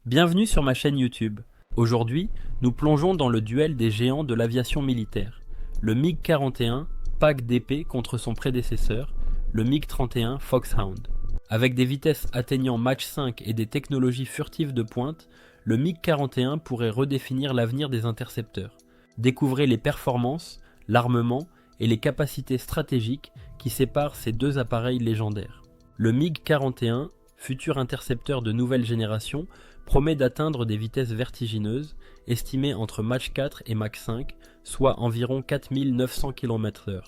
Bienvenue sur ma chaîne YouTube. Aujourd'hui, nous plongeons dans le duel des géants de l'aviation militaire. Le MiG-41, pack d'épée contre son prédécesseur, le MiG-31 Foxhound. Avec des vitesses atteignant Mach 5 et des technologies furtives de pointe, le MiG-41 pourrait redéfinir l'avenir des intercepteurs. Découvrez les performances, l'armement et les capacités stratégiques qui séparent ces deux appareils légendaires. Le MiG-41, futur intercepteur de nouvelle génération, promet d'atteindre des vitesses vertigineuses, estimées entre Mach 4 et Mach 5, soit environ 4900 km/h.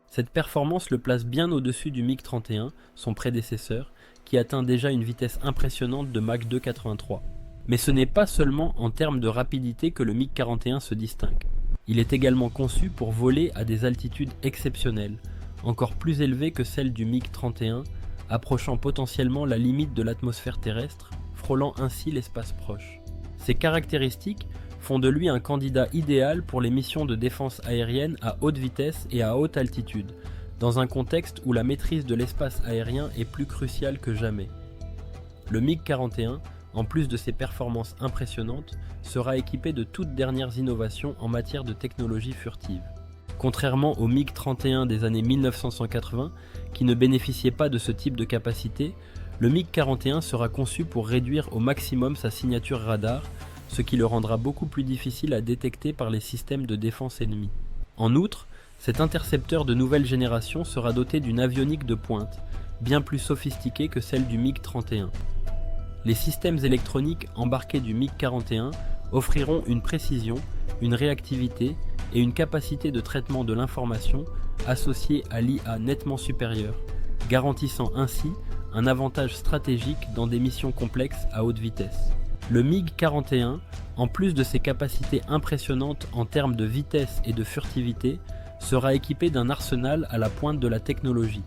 Cette performance le place bien au-dessus du MiG-31, son prédécesseur, qui atteint déjà une vitesse impressionnante de Mach 2,83. Mais ce n'est pas seulement en termes de rapidité que le MiG-41 se distingue. Il est également conçu pour voler à des altitudes exceptionnelles, encore plus élevées que celles du MiG-31, approchant potentiellement la limite de l'atmosphère terrestre, frôlant ainsi l'espace proche. Ces caractéristiques font de lui un candidat idéal pour les missions de défense aérienne à haute vitesse et à haute altitude, dans un contexte où la maîtrise de l'espace aérien est plus cruciale que jamais. Le MiG-41, en plus de ses performances impressionnantes, sera équipé de toutes dernières innovations en matière de technologie furtive. Contrairement au MiG-31 des années 1980, qui ne bénéficiait pas de ce type de capacité, le MiG-41 sera conçu pour réduire au maximum sa signature radar, ce qui le rendra beaucoup plus difficile à détecter par les systèmes de défense ennemis. En outre, cet intercepteur de nouvelle génération sera doté d'une avionique de pointe, bien plus sophistiquée que celle du MiG-31. Les systèmes électroniques embarqués du MiG-41 offriront une précision, une réactivité et une capacité de traitement de l'information associée à l'IA nettement supérieure, garantissant ainsi un avantage stratégique dans des missions complexes à haute vitesse. Le MiG-41, en plus de ses capacités impressionnantes en termes de vitesse et de furtivité, sera équipé d'un arsenal à la pointe de la technologie.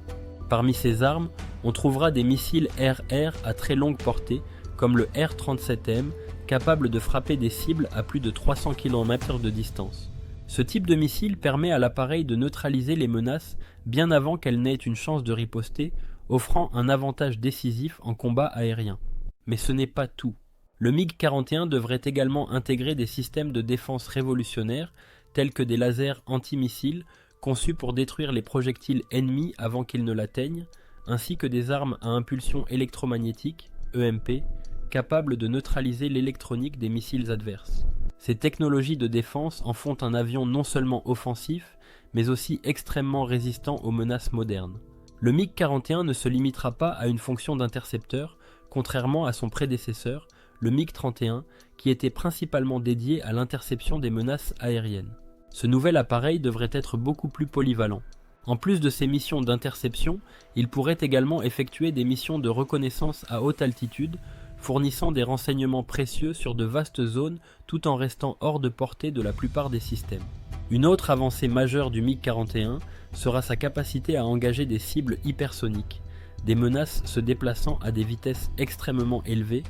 Parmi ses armes, on trouvera des missiles air-air à très longue portée, comme le R-37M, capable de frapper des cibles à plus de 300 km de distance. Ce type de missile permet à l'appareil de neutraliser les menaces bien avant qu'elles n'aient une chance de riposter, offrant un avantage décisif en combat aérien. Mais ce n'est pas tout. Le MiG-41 devrait également intégrer des systèmes de défense révolutionnaires, tels que des lasers antimissiles, conçus pour détruire les projectiles ennemis avant qu'ils ne l'atteignent, ainsi que des armes à impulsion électromagnétique, EMP, capables de neutraliser l'électronique des missiles adverses. Ces technologies de défense en font un avion non seulement offensif, mais aussi extrêmement résistant aux menaces modernes. Le MiG-41 ne se limitera pas à une fonction d'intercepteur, contrairement à son prédécesseur, le MiG-31, qui était principalement dédié à l'interception des menaces aériennes. Ce nouvel appareil devrait être beaucoup plus polyvalent. En plus de ses missions d'interception, il pourrait également effectuer des missions de reconnaissance à haute altitude, fournissant des renseignements précieux sur de vastes zones tout en restant hors de portée de la plupart des systèmes. Une autre avancée majeure du MiG-41 sera sa capacité à engager des cibles hypersoniques, des menaces se déplaçant à des vitesses extrêmement élevées,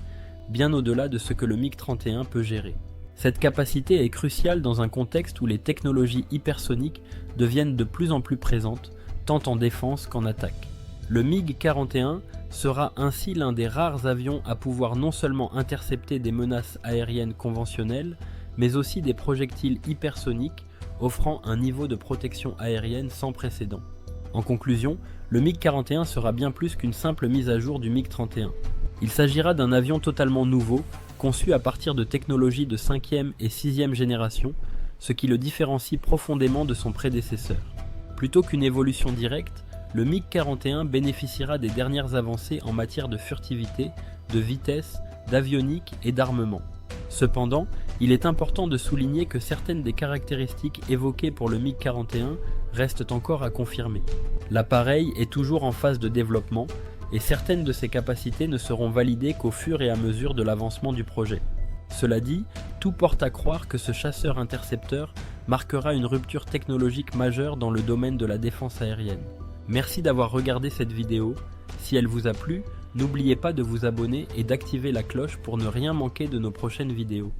bien au-delà de ce que le MiG-31 peut gérer. Cette capacité est cruciale dans un contexte où les technologies hypersoniques deviennent de plus en plus présentes, tant en défense qu'en attaque. Le MiG-41 sera ainsi l'un des rares avions à pouvoir non seulement intercepter des menaces aériennes conventionnelles, mais aussi des projectiles hypersoniques, offrant un niveau de protection aérienne sans précédent. En conclusion, le MiG-41 sera bien plus qu'une simple mise à jour du MiG-31. Il s'agira d'un avion totalement nouveau, conçu à partir de technologies de 5e et 6e génération, ce qui le différencie profondément de son prédécesseur. Plutôt qu'une évolution directe, le MiG-41 bénéficiera des dernières avancées en matière de furtivité, de vitesse, d'avionique et d'armement. Cependant, il est important de souligner que certaines des caractéristiques évoquées pour le MiG-41 restent encore à confirmer. L'appareil est toujours en phase de développement, et certaines de ses capacités ne seront validées qu'au fur et à mesure de l'avancement du projet. Cela dit, tout porte à croire que ce chasseur-intercepteur marquera une rupture technologique majeure dans le domaine de la défense aérienne. Merci d'avoir regardé cette vidéo. Si elle vous a plu, n'oubliez pas de vous abonner et d'activer la cloche pour ne rien manquer de nos prochaines vidéos.